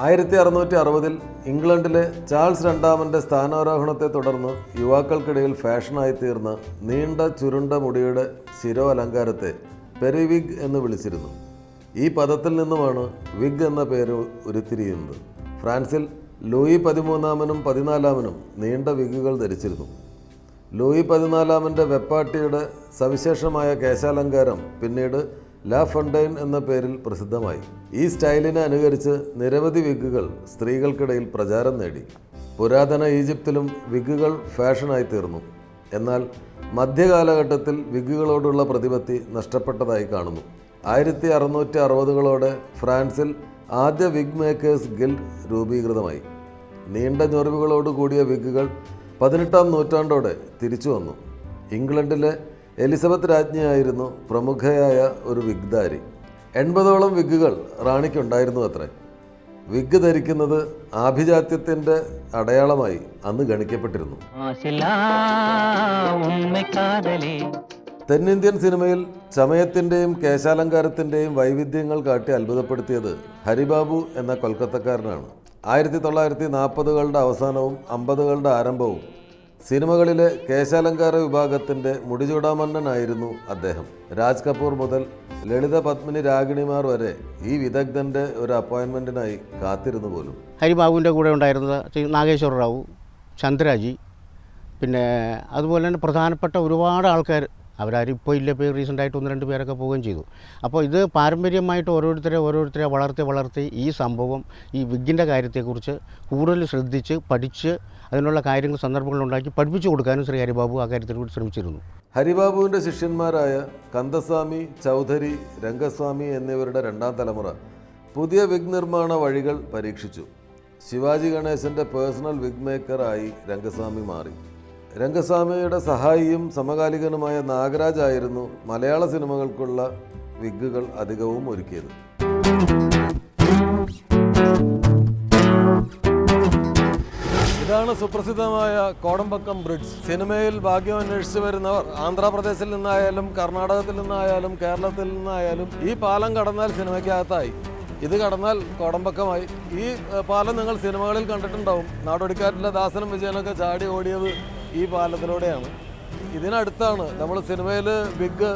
1660 ഇംഗ്ലണ്ടിലെ ചാൾസ് രണ്ടാമൻ്റെ സ്ഥാനാരോഹണത്തെ തുടർന്ന് യുവാക്കൾക്കിടയിൽ ഫാഷനായി തീർന്ന നീണ്ട ചുരുണ്ട മുടിയുടെ ശിരോ അലങ്കാരത്തെ പെരിവിഗ് എന്ന് വിളിച്ചിരുന്നു. ഈ പദത്തിൽ നിന്നുമാണ് വിഗ് എന്ന പേര് ഉരുത്തിരിയുന്നത്. ഫ്രാൻസിൽ ലൂയി 13-നും 14-നും നീണ്ട വിഗുകൾ ധരിച്ചിരുന്നു. ലൂയി 14-ന്റെ വെപ്പാട്ടിയുടെ സവിശേഷമായ കേശാലങ്കാരം പിന്നീട് ലാ ഫൊണ്ടൈൻ എന്ന പേരിൽ പ്രസിദ്ധമായി. ഈ സ്റ്റൈലിനെ അനുകരിച്ച് നിരവധി വിഗുകൾ സ്ത്രീകൾക്കിടയിൽ പ്രചാരം നേടി. പുരാതന ഈജിപ്തിലും വിഗുകൾ ഫാഷനായി തീർന്നു. എന്നാൽ മധ്യകാലഘട്ടത്തിൽ വിഗുകളോടുള്ള പ്രതിപത്തി നഷ്ടപ്പെട്ടതായി കാണുന്നു. 1660കളോടെ ഫ്രാൻസിൽ ആദ്യ വിഗ് മേക്കേഴ്സ് ഗിൽഡ് രൂപീകൃതമായി. നീണ്ട ഞൊറിവുകളോട് കൂടിയ വിഗുകൾ 18-ാം നൂറ്റാണ്ടോടെ തിരിച്ചു വന്നു. ഇംഗ്ലണ്ടിലെ എലിസബത്ത് രാജ്ഞിയായിരുന്നു പ്രമുഖയായ ഒരു വിഗ്ധാരി. 80ഓളം വിഗുകൾ റാണിക്കുണ്ടായിരുന്നു അത്രേ. വിഗ് ധരിക്കുന്നത് ആഭിജാത്യത്തിൻ്റെ അടയാളമായി അന്ന് ഗണിക്കപ്പെട്ടിരുന്നു. തെന്നിന്ത്യൻ സിനിമയിൽ ചമയത്തിൻ്റെയും കേശാലങ്കാരത്തിൻ്റെയും വൈവിധ്യങ്ങൾ കാട്ടി അത്ഭുതപ്പെടുത്തിയത് ഹരിബാബു എന്ന കൊൽക്കത്തക്കാരനാണ്. 1940കളുടെ അവസാനവും 50കളുടെ ആരംഭവും സിനിമകളിലെ കേശാലങ്കാര വിഭാഗത്തിൻ്റെ മുടിചൂടാമന്നനായിരുന്നു അദ്ദേഹം. രാജ് കപൂർ മുതൽ ലളിത പത്മിനി രാഗിണിമാർ വരെ ഈ വിദഗ്ധൻ്റെ ഒരു അപ്പോയിൻമെൻറ്റിനായി കാത്തിരുന്നു പോലും. ഹരിബാബുവിൻ്റെ കൂടെ ഉണ്ടായിരുന്നത് നാഗേശ്വര റാവു, ചന്ദ്രാജി, പിന്നെ അതുപോലെ തന്നെ പ്രധാനപ്പെട്ട ഒരുപാട് ആൾക്കാർ. അവരാരും ഇപ്പോൾ ഇല്ല, ഇപ്പോൾ റീസെൻ്റായിട്ട് 1-2 പേരൊക്കെ പോവുകയും ചെയ്തു. അപ്പോൾ ഇത് പാരമ്പര്യമായിട്ട് ഓരോരുത്തരെ വളർത്തി ഈ സംഭവം, ഈ വിഗിൻ്റെ കാര്യത്തെക്കുറിച്ച് കൂടുതൽ ശ്രദ്ധിച്ച് പഠിച്ച് അതിനുള്ള കാര്യങ്ങൾ സന്ദർഭങ്ങളുണ്ടാക്കി പഠിപ്പിച്ചു കൊടുക്കാനും ശ്രീ ഹരിബാബു ആ കാര്യത്തിലൂടെ ശ്രമിച്ചിരുന്നു. ഹരിബാബുവിൻ്റെ ശിഷ്യന്മാരായ കന്ദസ്വാമി, ചൗധരി, രംഗസ്വാമി എന്നിവരുടെ 2ാം തലമുറ പുതിയ വിഗ് നിർമ്മാണ വഴികൾ പരീക്ഷിച്ചു. ശിവാജി ഗണേശൻ്റെ പേഴ്സണൽ വിഗ് മേക്കറായി രംഗസ്വാമി മാറി. രംഗസ്വാമിയുടെ സഹായിയും സമകാലികനുമായ നാഗരാജ് ആയിരുന്നു മലയാള സിനിമകൾക്കുള്ള വിഗുകൾ അധികവും ഒരുക്കിയത്. ഇതാണ് സുപ്രസിദ്ധമായ കോടമ്പക്കം ബ്രിഡ്ജ്. സിനിമയിൽ ഭാഗ്യം അന്വേഷിച്ച് വരുന്നവർ ആന്ധ്രാപ്രദേശിൽ നിന്നായാലും കർണാടകത്തിൽ നിന്നായാലും കേരളത്തിൽ നിന്നായാലും ഈ പാലം കടന്നാൽ സിനിമയ്ക്കകത്തായി. ഇത് കടന്നാൽ കോടമ്പക്കമായി. ഈ പാലം നിങ്ങൾ സിനിമകളിൽ കണ്ടിട്ടുണ്ടാവും. നാടോടിക്കാറ്റിലെ ദാസനും വിജയനൊക്കെ ചാടി ഓടിയത് ഈ പാലത്തിലൂടെയാണ്. ഇതിനടുത്താണ് നമ്മൾ സിനിമയിൽ വിഗ്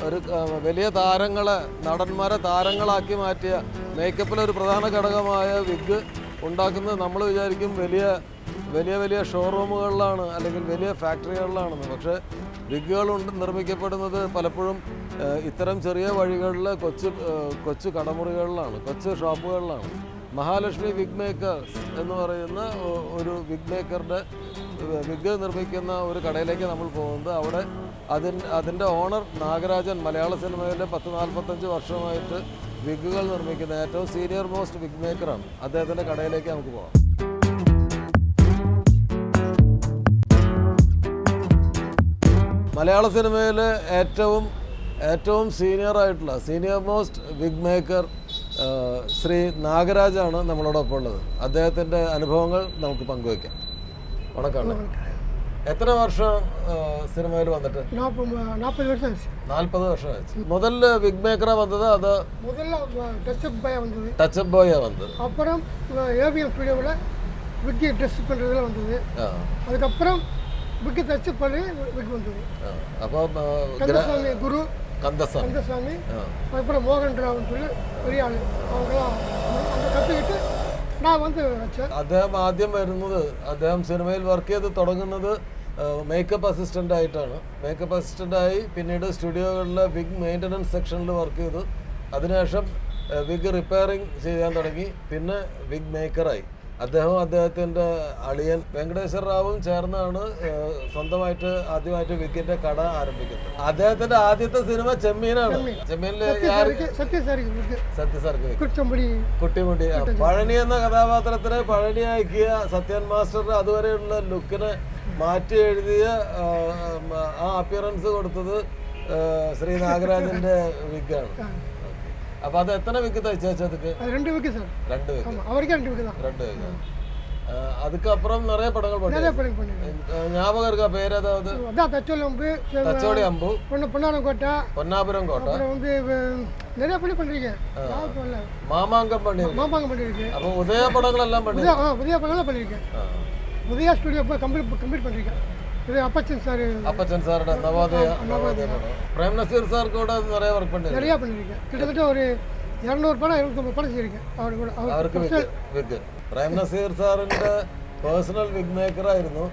ഒരു വലിയ താരങ്ങളെ, നടന്മാരെ താരങ്ങളാക്കി മാറ്റിയ മേക്കപ്പിലൊരു പ്രധാന ഘടകമായ വിഗ് ഉണ്ടാക്കുന്നത് നമ്മൾ വിചാരിക്കും വലിയ ഷോറൂമുകളിലാണ് അല്ലെങ്കിൽ വലിയ ഫാക്ടറികളിലാണെന്ന്. പക്ഷേ വിഗുകൾ നിർമ്മിക്കപ്പെടുന്നത് പലപ്പോഴും ഇത്തരം ചെറിയ വഴികളിലെ കൊച്ചു കടമുറികളിലാണ്, കൊച്ചു ഷോപ്പുകളിലാണ്. മഹാലക്ഷ്മി വിഗ് മേക്കേഴ്സ് എന്ന് പറയുന്ന ഒരു വിഗ് മേക്കറുടെ വിഗ് നിർമ്മിക്കുന്ന ഒരു കടയിലേക്ക് നമ്മൾ പോകുന്നത്. അവിടെ അതിൻ്റെ ഓണർ നാഗരാജൻ മലയാള സിനിമയിലെ 10-45 വർഷമായിട്ട് വിഗുകൾ നിർമ്മിക്കുന്ന ഏറ്റവും സീനിയർ മോസ്റ്റ് വിഗ് മേക്കറാണ്. അദ്ദേഹത്തിൻ്റെ കടയിലേക്ക് നമുക്ക് പോകാം. മലയാള സിനിമയിലെ ഏറ്റവും senior most wig maker Shri നാഗരാജാണ് നമ്മളോടൊപ്പം ഉള്ളത്. അദ്ദേഹത്തിൻ്റെ അനുഭവങ്ങൾ നമുക്ക് പങ്കുവയ്ക്കാം. വണക്കം. എത്ര വർഷം സിനിമയിൽ വന്നിട്ട്? 40 വർഷം ആச்சு. முதல்ல விக் மேக்கரா வந்தது? அது முதல்ல டச்சப் பாயா வந்தது. டச்சப் பாயா வந்தது. அப்புறம் ஏவிஎம் ஸ்டுடியோவில் விக் ட்ரெஸ் பண்ணுறதுல வந்தது. அதுக்கப்புறம் விக் டச்சப் பண்ணி விக் வந்தது. அப்போ கந்தசாமி குரு, கந்தசாமி, அதுக்கப்புறம் மோகன் ராவ்னு சொல்லி பெரிய ஆள், அவங்களாம் அந்த കത്തിയിട്ട് ഞാൻ വന്ന് വെച്ചത്. അദ്ദേഹം ആദ്യം വരുന്നത്, അദ്ദേഹം സിനിമയിൽ വർക്ക് ചെയ്ത് തുടങ്ങുന്നത് മേക്കപ്പ് അസിസ്റ്റൻ്റായിട്ടാണ്. മേക്കപ്പ് അസിസ്റ്റൻ്റായി പിന്നീട് സ്റ്റുഡിയോകളിലെ വിഗ് മെയിൻ്റനൻസ് സെക്ഷനിൽ വർക്ക് ചെയ്തു. അതിനുശേഷം വിഗ് റിപ്പയറിങ് ചെയ്യാൻ തുടങ്ങി. പിന്നെ വിഗ് മേക്കറായി. അദ്ദേഹത്തിൻ്റെ അളിയൻ വെങ്കടേശ്വര റാവും ചേർന്നാണ് സ്വന്തമായിട്ട് ആദ്യമായിട്ട് വിഗിൻ്റെ കട ആരംഭിക്കുന്നത്. അദ്ദേഹത്തിൻ്റെ ആദ്യത്തെ സിനിമ ചെമ്മീനാണ്. ചെമ്മീനിലെ കുട്ടിമുടി പഴനി എന്ന കഥാപാത്രത്തിനെ പഴനിയാക്കിയ സത്യൻ മാസ്റ്റർ അതുവരെയുള്ള ലുക്കിനെ മാറ്റി എഴുതിയ ആ അപ്പിയറൻസ് കൊടുത്തത് ശ്രീ നാഗരാജന്റെ വിഗാണ്. അപ്പൊ അത് എത്ര വിഗ് തയ്ച്ചു? 2 വിഗ് സാർ. 2 വിഗ്. അവർക്ക് 2 വിഗ്. அதுக்கப்புறம் நிறைய படங்கள் நிறைய பண்ணி படம் பண்ணியிருக்கேன். ஞாபகம் இருக்கா பேர் ஏதாவது? அதான் தச்சோலி அம்பு, தச்சோடி அம்பு, பொன்னாரம் கோட்டை, பொன்னாபுரம் கோட்டை, அப்புறம் வந்து நிறைய படம் பண்ணியிருக்கேன். ஞாபகம் இல்லை. மாமாங்கம் பண்ணிருக்கேன். மாமாங்க பண்ணியிருக்கேன். அப்போ உதய படங்கள் எல்லாம் பண்ணிருக்கேன். உதயா படம்லாம் பண்ணியிருக்கேன். உதயா ஸ்டுடியோ போய் கம்ப்ளீட் பண்ணியிருக்கேன். இது அப்பச்சன் சார், அப்பச்சன் சாரோட நவோதயா படம். பிரேம் நசீர் சார் கூட நிறைய ஒர்க் பண்ணிருக்கேன். நிறையா பண்ணியிருக்கேன். கிட்டத்தட்ட ஒரு 200 படம் 250 படம் ചെയ്തിരിക്കും. അവർക്ക് വിഗ് പ്രേം നസീർ സാറിൻ്റെ പേഴ്സണൽ വിഗ് മേക്കറായിരുന്നു.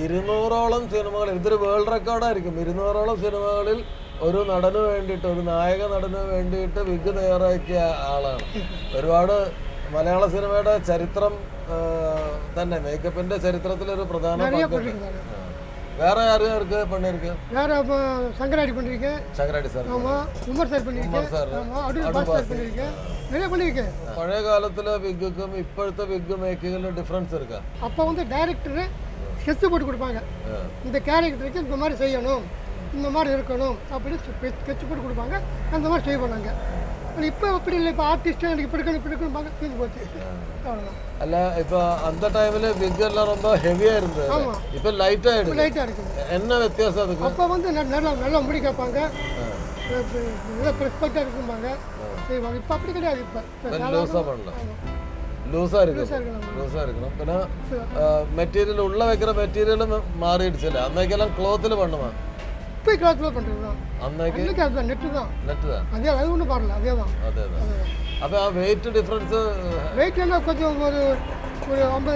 200ഓളം സിനിമകൾ, ഇതൊരു വേൾഡ് റെക്കോർഡായിരിക്കും. 200ഓളം സിനിമകളിൽ ഒരു നടന് വേണ്ടിയിട്ട്, ഒരു നായക നടന് വേണ്ടിയിട്ട് വിഗ് തയ്യാറാക്കിയ ആളാണ്. ഒരുപാട് മലയാള സിനിമയുടെ ചരിത്രം തന്നെ, മേക്കപ്പിൻ്റെ ചരിത്രത്തിലൊരു പ്രധാന പങ്ക്. வேற யாருக்கு பண்ணிருக்கேன்? வேற சங்கராடி பண்ணிருக்கேன். சங்கராடி சார். ஆமா. உமர் சார் பண்ணிருக்கேன். ஆமா. அடூர் பாஸ் சார் பண்ணிருக்கேன். நிறைய பண்ணிருக்கேன். பழைய காலத்துல விக்குக்கும் இப்போத்த விக் மேக்கிங்ல டிஃபரன்ஸ் இருக்கா? அப்ப வந்து டைரக்டர் ஸ்கெட்ச் போட்டு கொடுப்பாங்க. இந்த கேரக்டருக்கு இந்த மாதிரி செய்யணும், இந்த மாதிரி இருக்கணும் அப்படி ஸ்கெட்ச் போட்டு கொடுப்பாங்க. அந்த மாதிரி செய்வோம் நாங்க. இப்போ அப்படி இல்லை. இப்போ ஆர்டிஸ்ட் எனக்கு இப்படி இருக்கணும் பார்க்க தீர்ந்து போச்சு. அவ்வளோதான். அல்ல இப்போ அந்த டைமில் விக் எல்லாம் ரொம்ப ஹெவியாக இருந்தது. ஆமாம். இப்போ லைட்டாக எடுக்கும். லைட்டாக இருக்குது. என்ன வித்தியாசம் அதுக்கு? அப்போ வந்து நல்லா முடி கேட்பாங்க, ரெஸ்பெக்டாக இருக்கும்பாங்க, செய்வாங்க. இப்போ அப்படி கிடையாது. இப்போ லூஸாக பண்ணலாம். லூஸாக இருக்கணும். லூஸாக இருக்கணும். പിന്നെ മെറ്റീരിയൽ ഉള്ള വെക്കുന്ന മെറ്റീരിയലും മാറിയിടിച്ചില്ല. അന്നേക്കെല്ലാം ക്ലോത്തിൽ பண்ணுமா? இப்போ கிளாத்தில் பண்ணுறது தான். അന്നേക്ക് அதுதான் நெட்டு தான். அதே அது ஒன்றும் பாடல. அதே தான். அப்போ ஆ வெயிட் டிஃப்ரென்ஸு? வெயிட் என்ன கொஞ்சம் ஒரு 50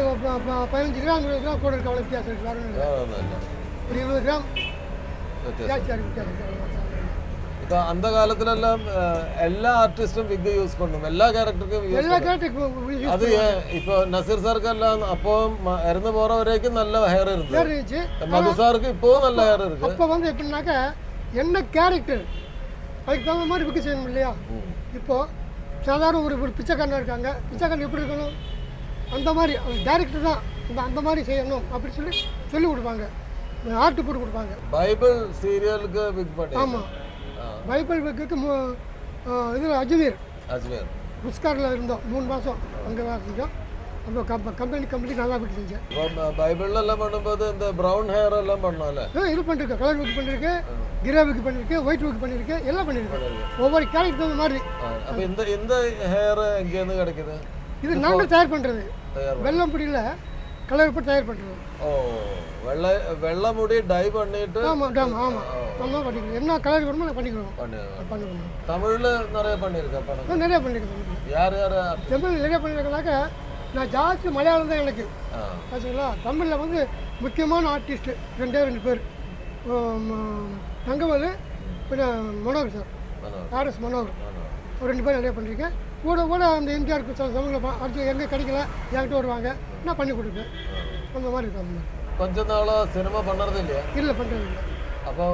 15 கிராம் 20 கிராம் கூட இருக்க அவ்வளோ வித்தியாசம் இருக்குது. வேறு ஒன்றும் இல்லை. ஒரு 20 கிராம் ஜாஸ்தியாக வித்தியாசம். இப்போ அந்த காலத்துலலாம் எல்லா ஆர்டிஸ்டும் விக் யூஸ் பண்ணும். எல்லா கேரக்டருக்கும் எல்லா கேரக்டருக்கும் அது இப்போ நசீர் சாருக்கெல்லாம் அப்போ இறந்து போகிற வரைக்கும் நல்ல ஹேர் இருந்துச்சு. மது சாருக்கு இப்போவும் நல்ல ஹேர் இருக்கு. அப்போ வந்து எப்படின்னாக்கா என்ன கேரக்டர் அதுக்கு தகுந்த மாதிரி விக்கு செய்யணும் இல்லையா? இப்போது சாதாரண ஒரு பிச்சைக்காரனாக இருக்காங்க. பிச்சைக்காரன் எப்படி இருக்கணும், அந்த மாதிரி டேரக்டர் தான் அந்த மாதிரி செய்யணும் அப்படி சொல்லி கொடுப்பாங்க. ஆர்ட் போட்டு கொடுப்பாங்க. பைபிள் சீரியலுக்கு விக் பண்ணி. ஆமாம். பைபிள் விக்கு இதில் அஜ்மீர் புஷ்கரில் இருந்தோம் 3 மாதம். அங்கே தான் செஞ்சோம். அந்த கம்பெனி நல்லா விட்டு செஞ்சேன். பைபிள்லாம் பண்ணும்போது இந்த ப்ரௌன் ஹேர் எல்லாம் பண்ணோம்ல? இது பண்ணிருக்கேன். கலர் விக்கு பண்ணியிருக்கேன், கிரே விக்கு பண்ணியிருக்கேன், ஒயிட் விக்கு பண்ணியிருக்கேன், எல்லாம் பண்ணியிருக்கேன். ஒவ்வொரு கேரக்டர் மாதிரி. அப்போ இந்த ஹேர் எங்கேருந்து கிடைக்குது? இது நாங்கள் தயார் பண்ணுறது. வெள்ளம் பிடியில் கலர் போட்டு தயார் பண்ணுறது. ஓ, வெள்ளை முடி டை பண்ணிட்டு. ஆமாம் நம்ம பண்ணிக்கிறோம். என்ன கலர் வேணுமோ நான் பண்ணிக்கிறோம். தமிழில் நிறைய பண்ணியிருக்கேன் படம். நிறைய பண்ணியிருக்கேன். யார் தமிழ் நிறைய பண்ணியிருக்கனாக்கா நான் ஜாஸ்தி மலையாளம் தான் எனக்கு. ஆச்சுங்களா? தமிழில் வந்து முக்கியமான ஆர்டிஸ்ட்டு 2 பேர். தங்கவேலு, பின்ன மனோகர் சார், ஆர்எஸ் மனோகர், ஒரு 2 பேர் நிறைய பண்ணியிருக்கேன். கூட அந்த எம்ஜிஆருக்கு சில சமயங்களில் அடுத்து எங்கே கிடைக்கல என்கிட்ட வருவாங்க, நான் பண்ணி கொடுப்பேன். அந்த மாதிரி இருக்கும். அந்த மாதிரி கொஞ்ச நாளாக சினிமா பண்ணுறது இல்லையா? இல்லை, பண்ணுறது இல்லை. அப்போ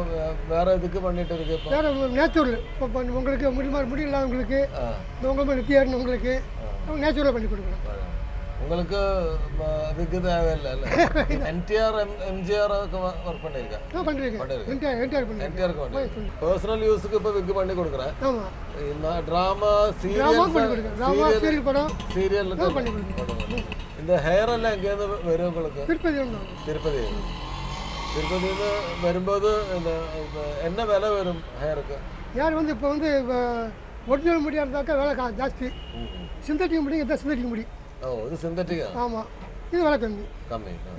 வேறு இதுக்கு பண்ணிட்டு இருக்கு? வேறு நேச்சுரல். இப்போ உங்களுக்கு முடியல உங்களுக்கு, உங்களுக்கு நித்தியாருன்னு உங்களுக்கு நேச்சுரலாக பண்ணி கொடுக்குறேன். உங்களுக்கு விக்கு தேவையில்லை. NTR MGR ஒர்க் பண்ணியிருக்கேன். பர்சனல் யூஸுக்கு இப்போ விக்கு பண்ணி கொடுக்குறேன். ட்ராமா சீரியல் படம் சீரியலுக்கு பண்ணி கொடுக்குறேன். இந்த ஹேர் எல்லாம் எங்கேருந்து வரும் உங்களுக்கு? திருப்பதியில் வரும்போது என்ன விலை வரும் ஹேருக்கு? யார் வந்து இப்போ வந்து ஒரிஜினல் முடியாக இருந்தாக்கா விலை ஜாஸ்தி. சிந்தட்டிக் முடி இதான் சிந்தட்டிக் முடி. ஓ, இது சிந்தட்டிக்கா? ஆமாம், ഇത് വില കമ്മി.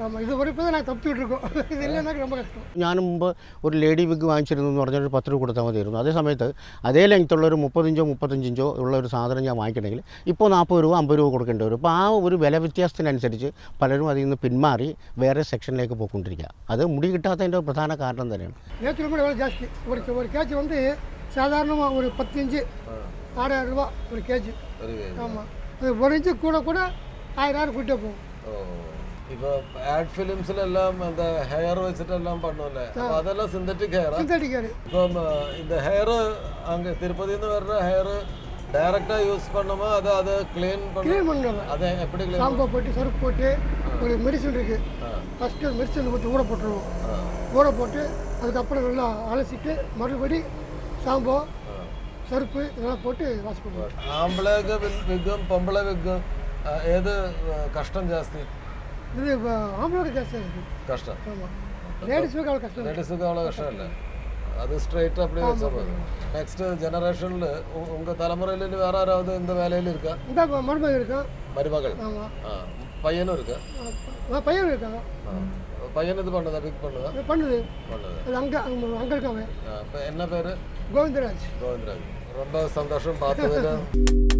ആമാം, ഇത് ഇപ്പോൾ ഞാൻ തപ്പിട്ടുകൊണ്ടിരിക്കും. ഇതില്ലെങ്കിൽ ரொம்ப കഷ്ടം. ഞാൻ മുമ്പ് ഒരു ലേഡി വിഗ് വാങ്ങിച്ചിരുന്നു എന്ന് പറഞ്ഞാൽ 10 രൂപ കൊടുത്താൽ മതിയായിരുന്നു. അതേ സമയത്ത് അതേ ലെങ്ത്തുള്ള ഒരു 35 ഇഞ്ചോ ഉള്ള ഒരു സാധനം ഞാൻ വാങ്ങിക്കണമെങ്കിൽ ഇപ്പോൾ 40 രൂപ 50 രൂപ കൊടുക്കേണ്ടി വരും. അപ്പോൾ ആ ഒരു വില വ്യത്യാസത്തിനനുസരിച്ച് പലരും അതിൽ നിന്ന് പിന്മാറി വേറെ സെക്ഷനിലേക്ക് പോയിക്കൊണ്ടിരിക്കുക. അത് മുടി കിട്ടാത്തതിൻ്റെ പ്രധാന കാരണം തന്നെയാണ്. நேற்று கூட விலை ஜாஸ்தி. ஒரு கேஜி வந்து சாதாரணமாக ஒரு 10 இன்ச்சு 6000 ரூபா ஒரு கேஜி. ஆமாம், அது 1 இன்ச்சு கூட 1000 கூட்டே போகும். இப்போ ஆட் ஃபிலிம்ஸ்லாம் அந்த ஹேர் வச்சுட்டெல்லாம் பண்ணுவோம்ல, அப்போ அதெல்லாம் சிந்தட்டிக் ஹேர். இப்போ இந்த ஹேர் அங்கே திருப்பதின்னு வர்ற ஹேர் டைரெக்டாக யூஸ் பண்ணுமா? அதை க்ளீன் பண்ணுவோம். அதை எப்படி க்ளீன்? ஷாம்பு போட்டு சர்ஃப் போட்டு ஒரு மெடிசன் இருக்குது. ஃபஸ்ட்டு மெடிசன் போட்டு ஊற போட்டுருவோம். ஊற போட்டு அதுக்கப்புறம் நல்லா அலசிட்டு மறுபடி ஷாம்பு சர்ஃபு இதெல்லாம் போட்டு வாஷ் பண்ணுவோம். ആമ്പിളേക്ക് വിഗും പൊമ്പിള വിഗും ഏത് കഷ്ടം ജാസ്തി? இது இப்போ ஆம்பளோட கஷ்டம் இருக்குது. கஷ்டம். ஆமாம், லேடிஸுக்கு அவ்வளோ கஷ்டம். லேடிஸுக்கு அவ்வளோ கஷ்டம் இல்லை. அது ஸ்ட்ரைட் அப்படி வச்சா போதும். நெக்ஸ்ட் ஜெனரேஷனில் உங்கள் தலைமுறையில் வேற யாராவது இந்த வேலையில் இருக்கா? இந்த மருமகள் இருக்கா? மருமகள். ஆமாம். பையனும் இருக்கா? பையன் இருக்காங்க. பையன் இது பண்ணுதா? பிக் பண்ணுதா? பண்ணுது. பண்ணுது. அது அங்கே இருக்காங்க. இப்போ என்ன பேர்? கோவிந்தராஜ். கோவிந்தராஜ். ரொம்ப சந்தோஷம் பார்த்ததில்.